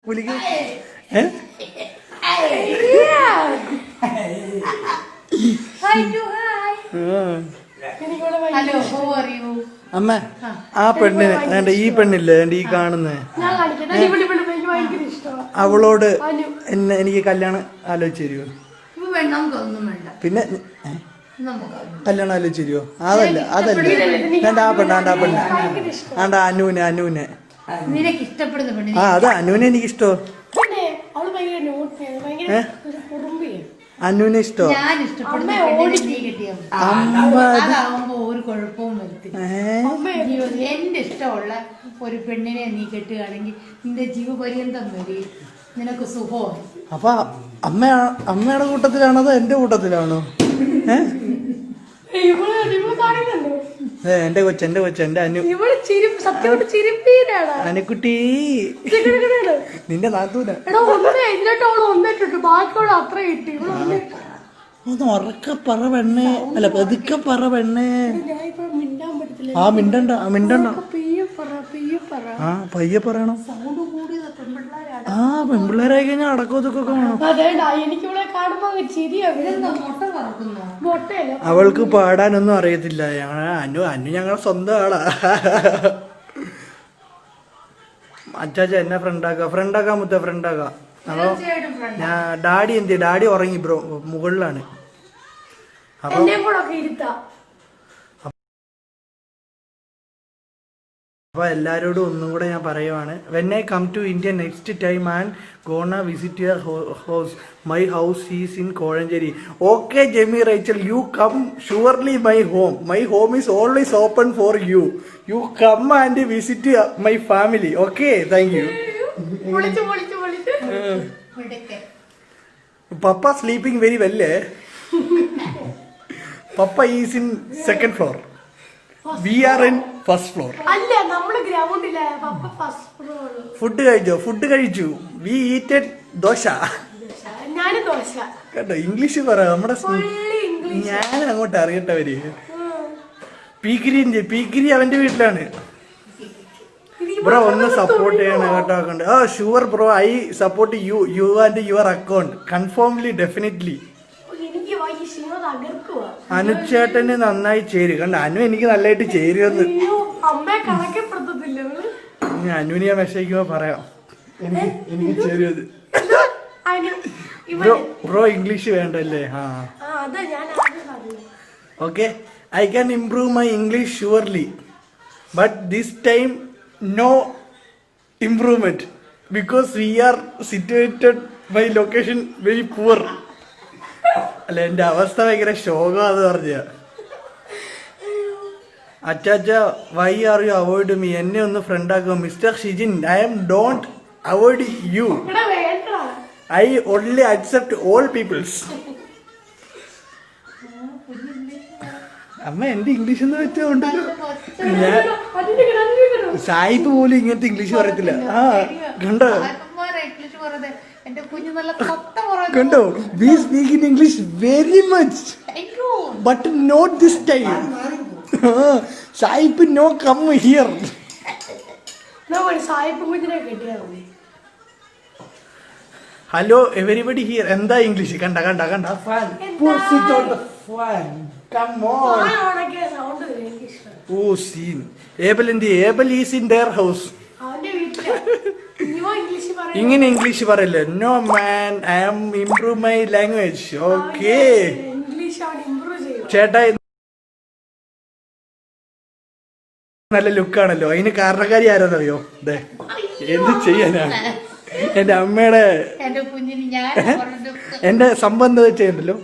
വിളിക്കും അമ്മ ആ പെണ്ണിന് വേണ്ട ഈ പെണ്ണില്ലേ എന്റെ ഈ കാണുന്നേ അവളോട് എന്നെ എനിക്ക് കല്യാണം ആലോചിച്ച് തരുമോ? പിന്നെ കല്യാണം ആലോചിച്ച് തരുമോ? അതല്ല വേണ്ട ആ വേണ്ട അനൂനെ ആ അത് അനൂനെ എനിക്ക് ഇഷ്ടോ അനൂനെ ഇഷ്ടോ ഒരു കുഴപ്പവും വരുത്തില്ല. എന്റെ ഇഷ്ടമുള്ള ഒരു പെണ്ണിനെ നീ കെട്ടുകയാണെങ്കിൽ നിന്റെ ജീവപര്യന്തം വരെ നിനക്ക് സുഖമാണ്. അപ്പൊ അമ്മയുടെ കൂട്ടത്തിലാണോ അതോ എന്റെ കൂട്ടത്തിലാണോ? എന്റെ കൊച്ചു എന്റെ അനുക്കുട്ടി നിന്റെ നാത്തൂന ഒന്ന് ഉറക്കെ പറ പെണ്ണേ, അല്ല പതുക്കെ പറ പെണ്ണേ. ആ മിണ്ടണ്ട ആ പയ്യെ പറയണം. ആ പെൺപിള്ളേരായി കഴിഞ്ഞാൽ അടക്കം ഇതൊക്കെ വേണം. അവൾക്ക് പാടാനൊന്നും അറിയത്തില്ല. അനു ഞങ്ങളുടെ സ്വന്തം ആളാ. അച്ചാച്ച എന്നെ ഫ്രണ്ടാക്കാം മുത്ത ഫ്രണ്ടാക്കാം. അപ്പൊ ഞാൻ ഡാഡി ഡാഡി ഉറങ്ങി ബ്രോ, മുകളിലാണ്. അപ്പൊ എല്ലാരോടും ഒന്നും കൂടെ ഞാൻ പറയുവാണ്, when I come to India next time and gonna visit your house. My house is in Kozhencherry. Okay Jemi Rachel, you come surely my home is always open for you. You come and visit my family. Okay, thank you. Papa sleeping very വെല്ലേ. Papa is in second floor. We are in first floor. അല്ല നമ്മൾ ഗ്രൗണ്ടിലാ. Papa first floor. Food കഴിച്ചു. We eated dosa. ഞാൻ ദോശ. കേട്ടോ English പറ. നമ്മുടെ ഞാൻ അങ്ങോട്ട് അറിയട്ടവര്. പീക്കിരി അവന്റെ വീട്ടിലാണ്. ബ്രോ ഒന്ന് സപ്പോർട്ട് ചെയ്യണം കേട്ടോ. Ah sure bro, I support you and your account confirmly definitely. അനുചേട്ടന് നന്നായി ചേരും. കണ്ട അനു എനിക്ക് നല്ലതായിട്ട് ചേരുമെന്ന്. അനുവിനെ ഞാൻ മെസ്സേജ് പറയാം, എനിക്ക് ചേരുന്നത്. ബ്രോ ഇംഗ്ലീഷ് വേണ്ടല്ലേ? Ah okay, I can improve my English surely, but this time no improvement because we are situated my location very poor. അല്ല എന്റെ അവസ്ഥ ഭയങ്കര ശോകമാണെന്ന് പറഞ്ഞ. അച്ചാച്ച why are you avoid me? എന്നെ ഒന്ന് ഫ്രണ്ട് ആക്കുക mister Shijin. I am don't avoid you. I only accept all peoples. അമ്മ എന്റെ ഇംഗ്ലീഷ് എന്ന് വെച്ചോണ്ടല്ലോ. ഞാൻ സായിപ്പ് പോലും ഇങ്ങനത്തെ ഇംഗ്ലീഷ് പറയത്തില്ല. ആ കണ്ടോ കണ്ടോ, we speak in English very much but not this time. സായിപ്പ് no come here. Hello everybody here. എന്താ ഇംഗ്ലീഷ്? കണ്ട fan. Come on. Oh, scene. Abel is in their house. ഇങ്ങനെ ഇംഗ്ലീഷ് പറയല്ലേ? No man, I am improve my language. Okay ചേട്ടാ, നല്ല ലുക്കാണല്ലോ. അതിന് കാരണക്കാരി ആരാന്നറിയോ? എന്ത് ചെയ്യാനാണ് എന്റെ അമ്മയുടെ എന്റെ സംഭവം എന്താ വെച്ചുണ്ടല്ലോ,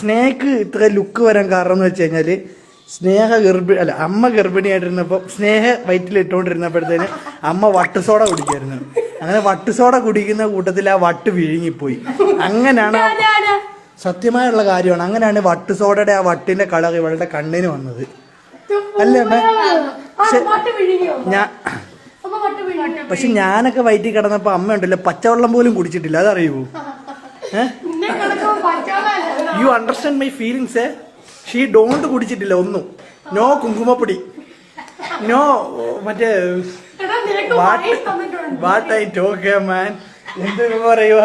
സ്നേഹക്ക് ഇത്ര ലുക്ക് വരാൻ കാരണം എന്ന് വെച്ച് കഴിഞ്ഞാല് അമ്മ ഗർഭിണിയായിട്ടിരുന്നപ്പോ സ്നേഹ വയറ്റിലിട്ടോണ്ടിരുന്നപ്പോഴത്തേന് അമ്മ വട്ടുസോഡ കുടിക്കായിരുന്നു. അങ്ങനെ വട്ടുസോഡ കുടിക്കുന്ന കൂട്ടത്തിൽ ആ വട്ട് വിഴുങ്ങിപ്പോയി. അങ്ങനെയാണ്, സത്യമായുള്ള കാര്യമാണ്. അങ്ങനെയാണ് വട്ടുസോഡയുടെ ആ വട്ടിന്റെ കളർ ഇവളുടെ കണ്ണിന് വന്നത്. അല്ലേ പക്ഷെ ഞാനൊക്കെ വയറ്റിൽ കിടന്നപ്പോ അമ്മ ഉണ്ടല്ലോ പച്ചവെള്ളം പോലും കുടിച്ചിട്ടില്ല. അതറിയുമോ? You understand my feelings. She don't കുടിച്ചിട്ടില്ല ഒന്നും. നോ കുങ്കുമപ്പൊടി, നോ മറ്റേ വാട്ട് ഐ ടോക്ക് മാൻ എന്ത് പറയുക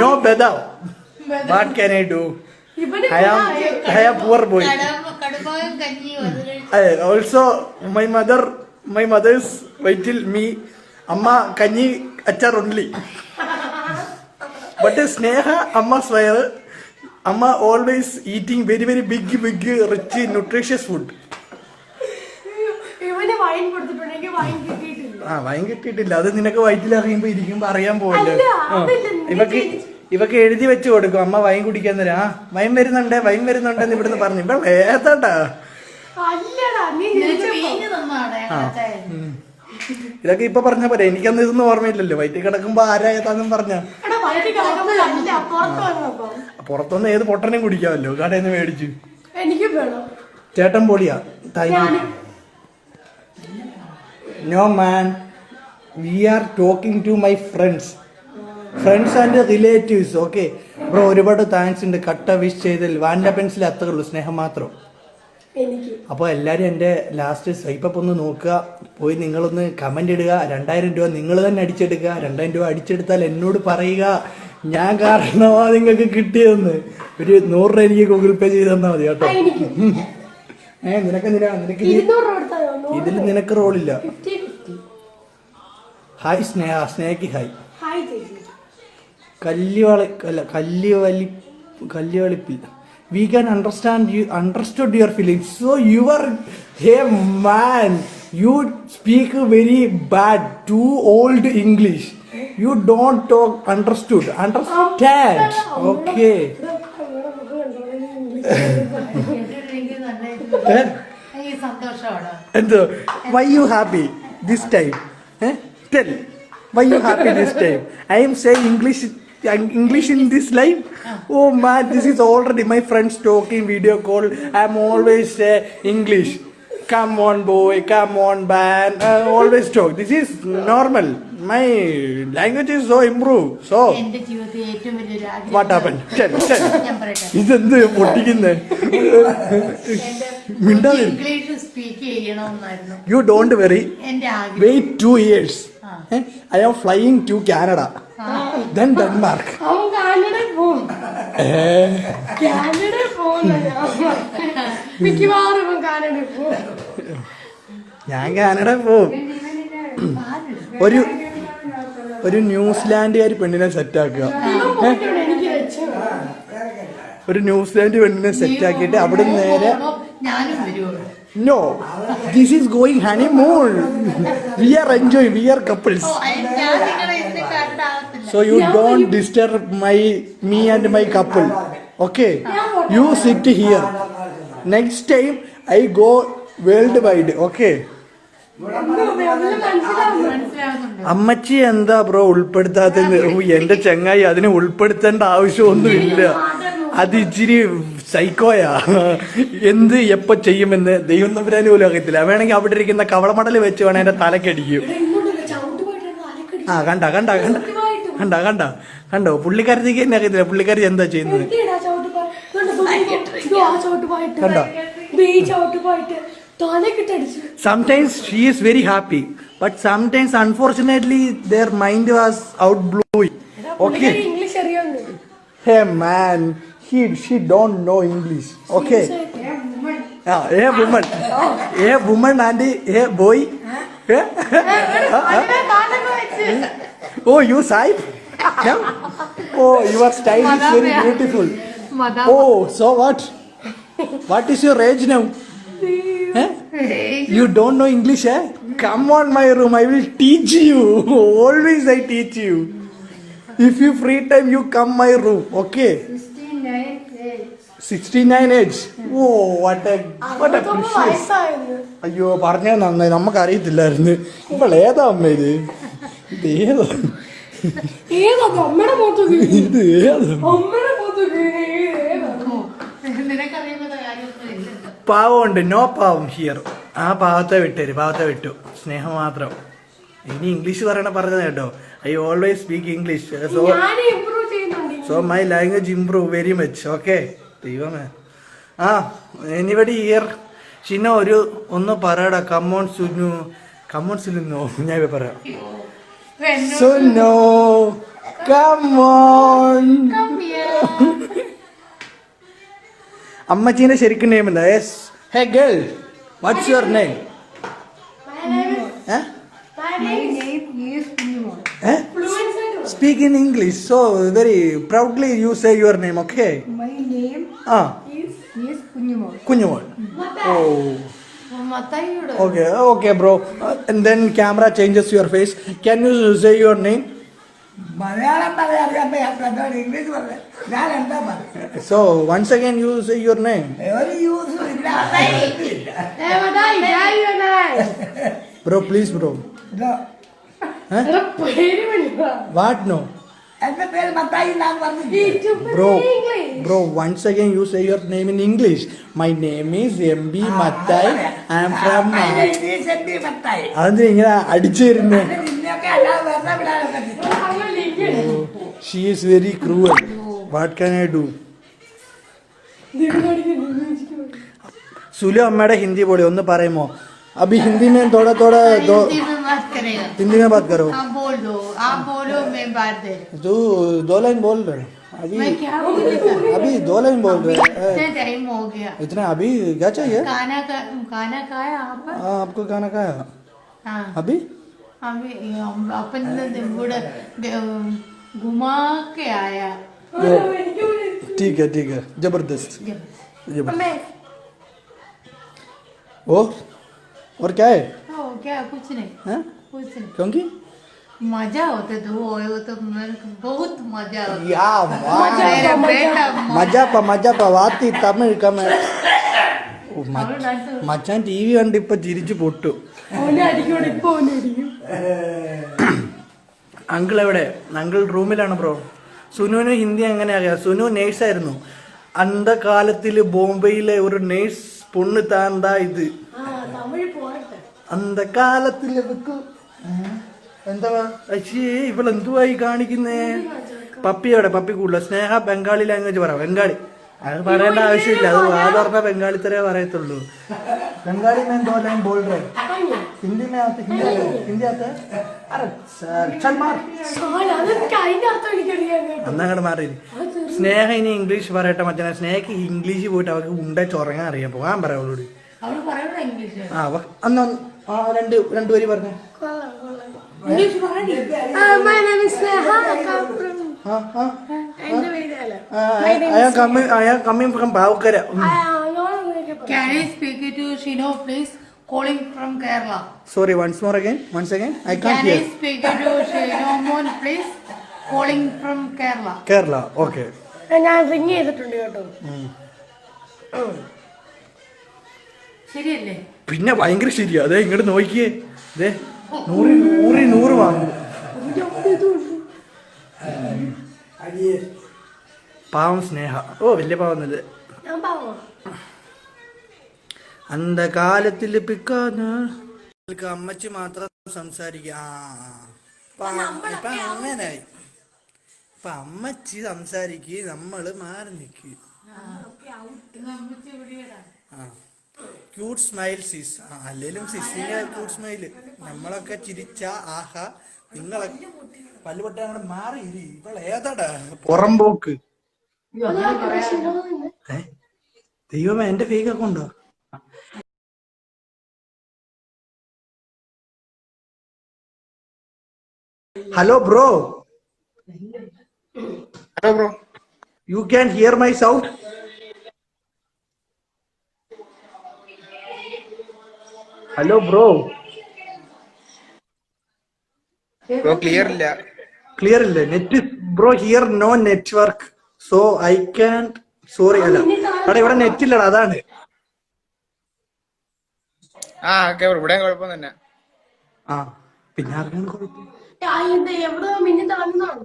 നോ ബെദാവ് what can I do I am poor boy കടുപ്പായും കഞ്ഞിയും അത് കഴിച്ച് ഓൾസോ മൈ മദേഴ്സ് വൈറ്റിൽ മീ അമ്മ കഞ്ഞി അച്ചാർ only but സ്നേഹ അമ്മ സ്വയർ അമ്മ always eating very very big rich nutritious food. ഇവന് വൈൻ കൊടുത്തിട്ടുണ്ടെങ്കിൽ വൈൻ കിട്ടിയിട്ടില്ല. വൈൻ കിട്ടിയിട്ടില്ല, അത് നിനക്ക് വയറ്റിൽ അറിയുമ്പോ ഇരിക്കുമ്പോ അറിയാൻ പോവല്ലോ. ഇവക്ക് എഴുതി വെച്ച് കൊടുക്കും അമ്മ വൈൻ കുടിക്കാൻ തരാ, വൈൻ വരുന്നുണ്ടെന്ന് ഇവിടുന്ന് പറഞ്ഞു. ഇപ്പൊ ഏതാട്ടാ ഇതൊക്കെ ഇപ്പൊ പറഞ്ഞ പോലെ എനിക്കൊന്നും ഇതൊന്നും ഓർമ്മയില്ലല്ലോ. വയറ്റിൽ കിടക്കുമ്പോ ആരാ ഏതാന്നും പറഞ്ഞ പുറത്തൊന്നും ഏത് പൊട്ടനെയും കുടിക്കാമല്ലോ കടയിൽ നിന്ന് മേടിച്ചു. ചേട്ടൻ പൊളിയാ. No man, we are talking to my friends and relatives. Okay bro, ഒരുപാട് താങ്ക്സ് ഉണ്ട്. കട്ട വിഷ് ചെയ്തതിൽ വാനില പെൻസിൽ അത്രേ ഉള്ളൂ, സ്നേഹം മാത്രം. അപ്പോൾ എല്ലാവരും എൻ്റെ ലാസ്റ്റ് സ്വൈപ്പ് ഒന്ന് നോക്കുക, പോയി നിങ്ങളൊന്ന് കമൻ്റ് ഇടുക. 2000 രൂപ നിങ്ങൾ തന്നെ അടിച്ചെടുക്കുക. 2000 രൂപ അടിച്ചെടുത്താൽ എന്നോട് പറയുക ഞാൻ കാരണമാ നിങ്ങൾക്ക് കിട്ടിയതെന്ന്. ഒരു 100 രൂപ എനിക്ക് ഗൂഗിൾ പേ ചെയ്ത് തന്നാൽ മതി കേട്ടോ. നിനക്ക് ഇതിൽ നിനക്ക് റോളില്ല. ഹായ് സ്നേഹയ്ക്ക് ഹായ്. കല്ലുവളിപ്പിൽ we can understood your feelings, so you are, hey man, you speak very bad, too old English, you don't talk understand. Okay. And why you happy this time? Tell why you happy this time. I am saying English in this live. Oh man, this is already my friends talking video call. I'm always say English. Come on boy, come on man. Always talk. This is normal. My language is so improved. So what happened? Tell. ഇതെന്ത് പൊട്ടിക്കുന്നേ? ഇംഗ്ലീഷ് speak ചെയ്യണമെന്നായിരുന്നു. You don't worry. Wait 2 years. I am flying to Canada. Then Denmark. ഞാൻ Canada പോവും. ഒരു ന്യൂസിലാൻഡുകാർ പെണ്ണിനെ സെറ്റാക്കുക. ഒരു New Zealand പെണ്ണിനെ സെറ്റാക്കിയിട്ട് അവിടെ നേരെ No, this is going honeymoon. We are enjoying. We are couples. So you don't disturb me and my couple. Okay? You sit here. Next time I go worldwide. Okay? അമ്മച്ചി എന്താ bro ഉൾപ്പെടുത്താത്തത്? എന്റെ ചങ്ങായി അതിനെ ഉൾപ്പെടുത്തേണ്ട ആവശ്യമൊന്നുമില്ല. അത് ഇച്ചിരി സൈക്കോയാ. എന്ത് എപ്പോ ചെയ്യുമെന്ന് ദൈവം തമ്പുരാന് പോലും അറിയത്തില്ല. വേണമെങ്കിൽ അവിടെ ഇരിക്കുന്ന കവളമടൽ വെച്ച് വേണേ എന്റെ തലക്കടിക്കും. കണ്ടോ പുള്ളിക്കാരത്തേക്ക് തന്നെ അറിയത്തില്ല പുള്ളിക്കാരി എന്താ ചെയ്യുന്നത്. കണ്ടോ? Sometimes she is very happy, but sometimes unfortunately their mind was out blue. Okay? Hey man, she don't know English. Okay? Hey woman and hey boy. Oh, you Saib? Oh, your style is very beautiful. Oh, so what is your age now? You don't know English, eh? Come on my room, I will teach you. Always I teach you. If you free time, you come my room, okay? 69 age. Oh, what a precious. അയ്യോ പറഞ്ഞ നന്നായി, നമുക്ക് അറിയത്തില്ലായിരുന്നു. ഇപ്പോൾ ഏതാ അമ്മ ഇത്? ഇത് ഏതാ? പാവമുണ്ട്, നോ പാവം ഹിയർ. ആ പാവത്തെ വിട്ടു, സ്നേഹം മാത്രം. ഇനി ഇംഗ്ലീഷ് പറഞ്ഞത് കേട്ടോ. I always speak English. So my language improve very much. Okay ദൈവമേ. Anybody here? ഷിനോ ഒന്ന് പറയടാ. കമ്മോൺ സുനു. ഞാൻ പറയാം. Sunu come on. അമ്മച്ചീന്റെ ശരിക്കും നെയിം എന്താ? Yes. Hey girl, what's your name? Speak in English. So very proudly you say your name, okay? My name is Kunyumol. Kunyumol. Oh. മത്തായിയോട് Okay, okay, bro. And then camera changes your face. Can you say your name? Malayalam പറയാൻ English പറയാം. ഞാൻ എന്താ പറയാ? So once again you say your name. ഒരു യൂസും ഇല്ല. Bro, please, bro. ഇതോ, Huh? What? No. എന്റെ പേര് മത്തായി എന്നാണ് പറഞ്ഞത്. Bro, once again you say your name in English. My name is MB Mattai. I am from. English എന്റെ മത്തായി. അതെന്തിനാ ഇങ്ങനെ അടിച്ചു തരുന്നേ? നിന്നെയൊക്കെ അല്ലാതെ വെറുതെ വിടാനൊക്കെ. She is very cruel. What can I do? Sulu അമ്മയുടെ ഹിന്ദി പോലെ ഒന്ന് പറയുമോ? अभी हिंदी में थोड़ा थोड़ा दो हिंदी में बात करेगा। हिंदी में बात करो। हाँ बोल दो, आप बोलो, मैं बात दे। तू 2 लाइन बोल रहे अभी? मैं क्या बोलूं? अभी 2 लाइन बोल रहे इतना टाइम हो गया। इतना अभी क्या चाहिए? खाना खाया आप? हाँ, आपको खाना खाया हाँ अभी? अभी अपन बूढ़ा घुमा के आया। ठीक है जबरदस्त जबरदस्त। और क्या है? क्या कुछ नहीं, हैं? कुछ नहीं। क्योंकि मजा होता तो वो तो मेरे को बहुत मजा होता। या मेरा बेटा മജാ വാത്തി തമിഴ് കമ മച്ചാൻ ടി വി കണ്ട് ഇപ്പൊ ചിരിച്ചു പൊട്ടു. അങ്കിൾ എവിടെ? അങ്കിൾ റൂമിലാണ് ബ്രോ. സുനുവിന് ഹിന്ദി എങ്ങനെ അറിയാം? സുനു നേഴ്സായിരുന്നു. അന്ധകാലത്തില് ബോംബെയിലെ ഒരു നേഴ്സ് പൊണ്ണ് താന്താ ഇത്. അന്ധകാലത്തില് എന്താ ഇവളെന്തുവായി കാണിക്കുന്നേ? പപ്പി എവിടെ? പപ്പി കൂടുതല. സ്നേഹ ബംഗാളി ലാംഗ്വേജ് പറ. ബംഗാളി അത് പറയേണ്ട ആവശ്യമില്ല. അത് സാധാരണ ബംഗാളി തരേ പറയത്തുള്ളൂ. ബംഗാളി में 2 लाइन बोल रहे, हिंदी में आते, हिंदी आता है? अरे चल मार. അന്നങ്ങോട്ട് മാറി. സ്നേഹ ഇനി ഇംഗ്ലീഷ് പറയട്ടെ മച്ചാനെ. സ്നേഹക്ക് ഇംഗ്ലീഷ് പോയിട്ട് അവർക്ക് ഉണ്ട ചൊറങ്ങാൻ അറിയാം. പോകാൻ പറയാം അവളോട്. അവള് പറയണ ഇംഗ്ലീഷ്. അന്ന് രണ്ടു പേര് പറഞ്ഞു. ഇംഗ്ലീഷ് പറയണ. My name is Sneha. I come from. എന്റെ പേര് I am coming from Bhavkara. Can you speak it to Shino, please? Calling from Kerala. Sorry, once again. I can't Can hear. you speak it to Shino Mon, please? Calling from Kerala. Kerala, okay. ഞാൻ ring ചെയ്തിട്ടുണ്ട് കേട്ടോ. ശരിയല്ലേ? പിന്നെ ഭയങ്കര ശരിയാ. അതെ ഇങ്ങോട്ട് നോക്കിയേ. അതെ 100 വാങ്ങും. പാവം സ്നേഹ. വലിയ പാവം തന്നെ. ഞാൻ പാവോ? അന്ധകാലത്തില് പിക്കാന് അമ്മച്ചി മാത്രം സംസാരിക്കുക. ഇപ്പൊ അങ്ങനായി. ഇപ്പൊ അമ്മച്ചി സംസാരിക്കുക, നമ്മള് മാറി നിൽക്കുക. ക്യൂട്ട് സ്മൈൽ സിസ്. അല്ലേലും സിസിന്റെ ക്യൂട്ട് സ്മൈല്. നമ്മളൊക്കെ ചിരിച്ച ആഹാ. നിങ്ങളൊക്കെ പല്ലുപൊട്ട അങ്ങോട്ട് മാറി. ഇപ്പോൾ ഏതാടാ പുറംപോക്ക്? ദൈവമേ, എന്റെ ഫേക്ക് അക്കൗണ്ടോ? Hello bro. You can hear my sound? Hello bro. Bro, clear ഇല്ല. Clear ഇല്ല. Net bro here no network. So I can. Sorry അല്ല അവിടെ ഇവിടെ നെറ്റ് ഇല്ലടാ, അതാണ്. ഇവിടെ കുഴപ്പം തന്നെ. പിന്നെ ആർക്കാണ് കുഴപ്പം? എവിടെ മിന്നി തളർന്നാണ്.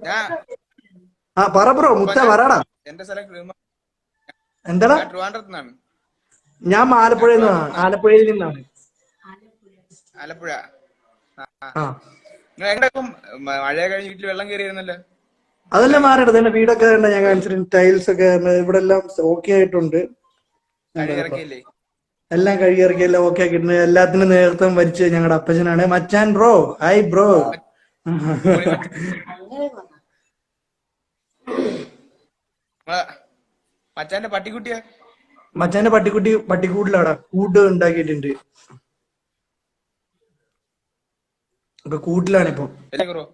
പറ ബ്രോ, മുത്ത പറടാ. എന്റെ സ്ഥലം എന്താടാ? ട്രിവാൻഡ്രത്ത് നിന്നാണ്. ഞാൻ ആലപ്പുഴയിൽ നിന്നാണ്. ആലപ്പുഴ. എങ്ങോട്ടും മഴ കഴിഞ്ഞ് വീട്ടിൽ വെള്ളം കയറിയിരുന്നല്ലോ. അതെല്ലാം മാറിയിട്ട് തന്നെ വീടൊക്കെ ഞാൻ കാണിച്ചിട്ടുണ്ട്. ടൈൽസ് ഒക്കെ ഇവിടെ എല്ലാം ഓക്കെ ആയിട്ടുണ്ട്. ഇറക്കിയില്ലേ? എല്ലാം കഴുകിയിറക്കി എല്ലാം ഓക്കെ ആക്കിയിട്ടുണ്ട്. എല്ലാത്തിനും നേതൃത്വം വരിച്ച് ഞങ്ങളുടെ അപ്പച്ചനാണ് മച്ചാൻ ബ്രോ. Hi bro. മച്ചാന്റെ പട്ടിക്കുട്ടിയാ മച്ചാന്റെ പട്ടിക്കൂട്ടിലാടാ കൂട്ട് ഉണ്ടാക്കിയിട്ടുണ്ട്. അപ്പൊ കൂട്ടിലാണിപ്പോ. വലിയ കുറവോ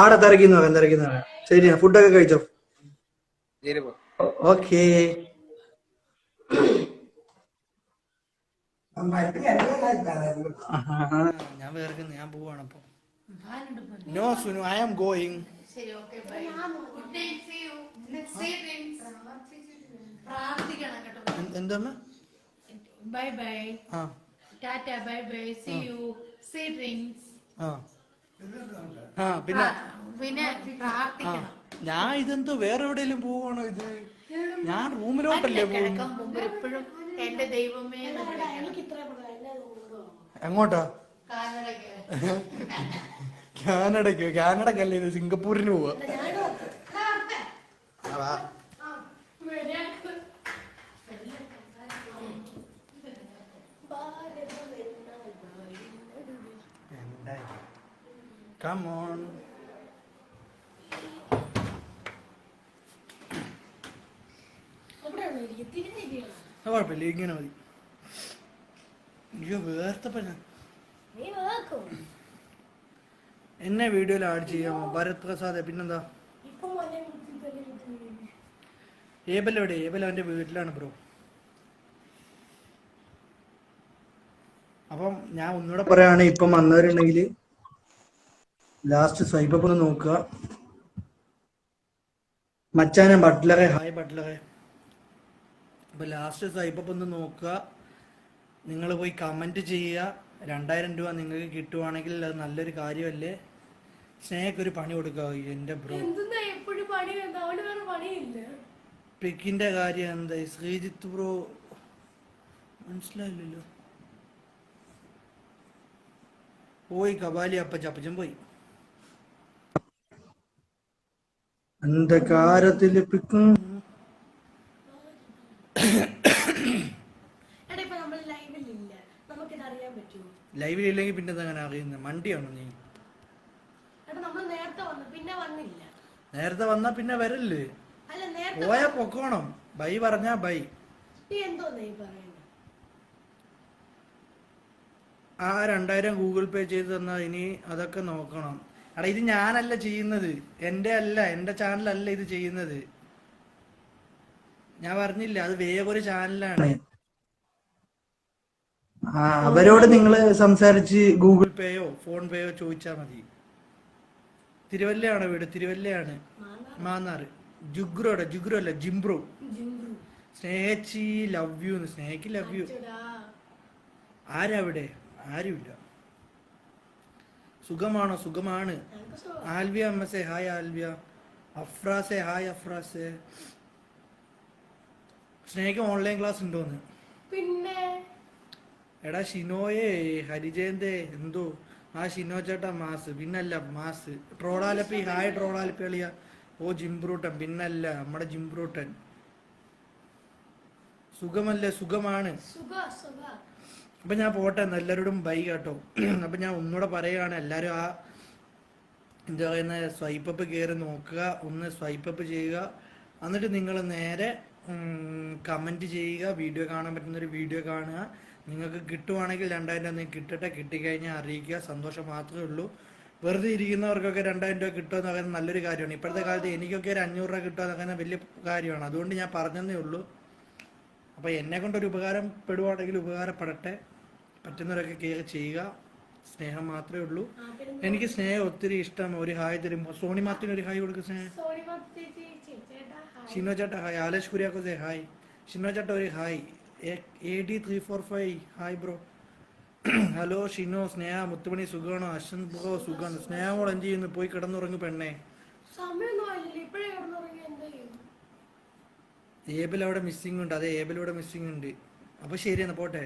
ആടെ തിരക്കുന്ന ശരി, ഫുഡൊക്കെ കഴിച്ചോ? ശരി പോ ഓക്കേ. ഞാൻ വേർക്കുന്നു, ഞാൻ പോവാണ് അപ്പൊ. No Sunu, I am going. ശരി, okay, bye. Good night, see you. See dreams. പ്രാർത്ഥിക്കണം കേട്ടോ. എന്താ? Bye bye. ആ tata, bye bye, see you, see dreams. ആ ആ പിന്നെ പിന്നെ പ്രാർത്ഥിക്കണം. ഞാൻ ഇതെന്തോ വേറെ എവിടെയെങ്കിലും പോവാണോ ഇത്? ഞാൻ റൂമിലോട്ടല്ലേ പോകുന്നു. കിടക്കാൻ മുമ്പ് എപ്പോഴും എന്റെ ദൈവമേ എന്ന് വിളിക്കണം. എങ്ങോട്ടാ? കാനഡയ്ക്ക്. കാനഡക്കല്ലേ ഇത്, സിംഗപ്പൂരിന് പോവാ. Come on. കുഴപ്പമില്ല, ഇങ്ങനെ മതി. അയ്യോ വേർത്തപ്പ ഞാൻ എന്നെ വീഡിയോയിൽ ആഡ് ചെയ്യാമോ? ഭരത് പ്രസാദ്. പിന്നെന്താ? ഏബൽ എവിടെ? ഏബൽ അവന്റെ വീട്ടിലാണ് ബ്രോ. അപ്പം ഞാൻ ഒന്നുകൂടെ പറയാണ്, ഇപ്പം വന്നവരുണ്ടെങ്കിൽ ലാസ്റ്റ് സ്വൈപ്പ് ഒന്ന് നോക്കുക. മച്ചാനെ ബട്ട്ലറെ, ഹായ് ബട്ട്ലറെ. അപ്പൊ ലാസ്റ്റ് സ്വൈപ്പ് ഒന്ന് നോക്കുക. നിങ്ങൾ പോയി കമന്റ് ചെയ്യുക. 2000 രൂപ നിങ്ങൾക്ക് കിട്ടുവാണെങ്കിൽ അത് നല്ലൊരു കാര്യമല്ലേ? സ്നേഹക്കൊരു പണി കൊടുക്കുക എന്റെ ബ്രോ. പിക്കിന്റെ കാര്യം എന്താ? ശ്രീജിത്ത് ബ്രോ മനസ്സിലായില്ലല്ലോ. പോയി കബാലി അപ്പച്ചൻ പോയി. അന്ധകാരത്തില് പിക്കും. ലൈവിലില്ലെങ്കിൽ പിന്നെ അങ്ങനെ അറിയുന്നത്? മണ്ടിയാണോ നീ? നേരത്തെ വന്നാ പിന്നെ വരല്ലേ? പോയാ പൊക്കോണം. ബൈ പറഞ്ഞാ ബൈ. ആ 2000 ഗൂഗിൾ പേ ചെയ്ത് തന്നാ ഇനി അതൊക്കെ നോക്കണം. എടാ ഇത് ഞാനല്ല ചെയ്യുന്നത്, എന്റെ ചാനലല്ല ഇത് ചെയ്യുന്നത്. ഞാൻ പറഞ്ഞില്ല, അത് വേറൊരു ചാനലാണ്. അവരോട് നിങ്ങൾ സംസാരിച്ച് ഗൂഗിൾ പേയോ ഫോൺ പേയോ ചോദിച്ചാൽ മതി. തിരുവല്ലയാണോ വീട്? തിരുവല്ലയാണ്, മാന്നാറ്. ജുഗ്രു അല്ല ജിംബ്രു. സ്നേഹച്ചി ലവ് യു. സ്നേഹക്ക് ലവ് യു. ആരാ അവിടെ? ആരുമില്ല. സുഖമാണോ? സുഖമാണ്. ആൽവിയ അമ്മസെ ഹായ് ആൽവിയ. അഫ്രാസെ ഹായ് അഫ്രാസെ. സ്നേഹക്ക് ഓൺലൈൻ ക്ലാസ് ഉണ്ടോന്ന്? പിന്നെ എടാ ഷിനോയെ, ഹരിജയന്തേ എന്തോ ആ ഷിനോ ചേട്ടാ മാസ്. പിന്നല്ല മാസ്. ട്രോളാലപ്പി ഹായ് ട്രോളാലപ്പി കളിയ. ഓ ജിംബ്രൂട്ടൻ. പിന്നല്ല നമ്മുടെ ജിംബ്രൂട്ടൻ. സുഖമല്ലേ? സുഖമാണ്. അപ്പൊ ഞാൻ പോട്ടെ, എല്ലാവരോടും ബൈ കേട്ടോ. അപ്പൊ ഞാൻ ഒന്നുകൂടെ പറയുകയാണ്, എല്ലാവരും ആ എന്താ പറയുന്ന സ്വൈപ്പപ്പ് കയറി നോക്കുക, ഒന്ന് സ്വൈപ്പപ്പ് ചെയ്യുക. എന്നിട്ട് നിങ്ങൾ നേരെ കമന്റ് ചെയ്യുക. വീഡിയോ കാണാൻ പറ്റുന്നൊരു വീഡിയോ കാണുക. നിങ്ങൾക്ക് കിട്ടുവാണെങ്കിൽ 2000 രൂപ കിട്ടട്ടെ. കിട്ടിക്കഴിഞ്ഞാൽ അറിയിക്കുക. സന്തോഷം മാത്രമേ ഉള്ളൂ. വെറുതെ ഇരിക്കുന്നവർക്കൊക്കെ 2000 രൂപ കിട്ടുമെന്ന് പറയുന്നത് നല്ലൊരു കാര്യമാണ്. ഇപ്പോഴത്തെ കാലത്ത് എനിക്കൊക്കെ ഒരു 500 രൂപ കിട്ടുക എന്ന് പറയുന്നത് വലിയ കാര്യമാണ്. അതുകൊണ്ട് ഞാൻ പറഞ്ഞതേ ഉള്ളൂ. അപ്പോൾ എന്നെ കൊണ്ടൊരു ഉപകാരപ്പെടുവാണെങ്കിൽ ഉപകാരപ്പെടട്ടെ. പറ്റുന്നവരൊക്കെ കയറി ചെയ്യുക. സ്നേഹം മാത്രമേ ഉള്ളൂ. എനിക്ക് സ്നേഹം ഒത്തിരി ഇഷ്ടം. ഒരു ഹായ് തരുമ്പോ സോണി മാത്തിന് ഒരു ഹായ് കൊടുക്കും. സ്നേഹം ഷിനോ ചേട്ടാ ഹായ്. ആലേഷ് കുര്യാക്കോസെ ഹായ്. ഷിനോ ചേട്ടാ ഒരു hi. AD345 hi bro. Hello Shino. Sneha മുത്തുമണി സുഖമാണോ? അശ്വന്ത് ബ്രോ സുഖമാണ്. സ്നേഹമോൾ എന്ത് ചെയ്യുന്നു? പോയി കിടന്നുറങ്ങു പെണ്ണേ. ഏബിൾ അവിടെ മിസ്സിംഗ് ഉണ്ട്. അതെ ഏബിൾ ഇവിടെ മിസ്സിംഗ് ഉണ്ട്. അപ്പൊ ശരി എന്നാ പോട്ടെ.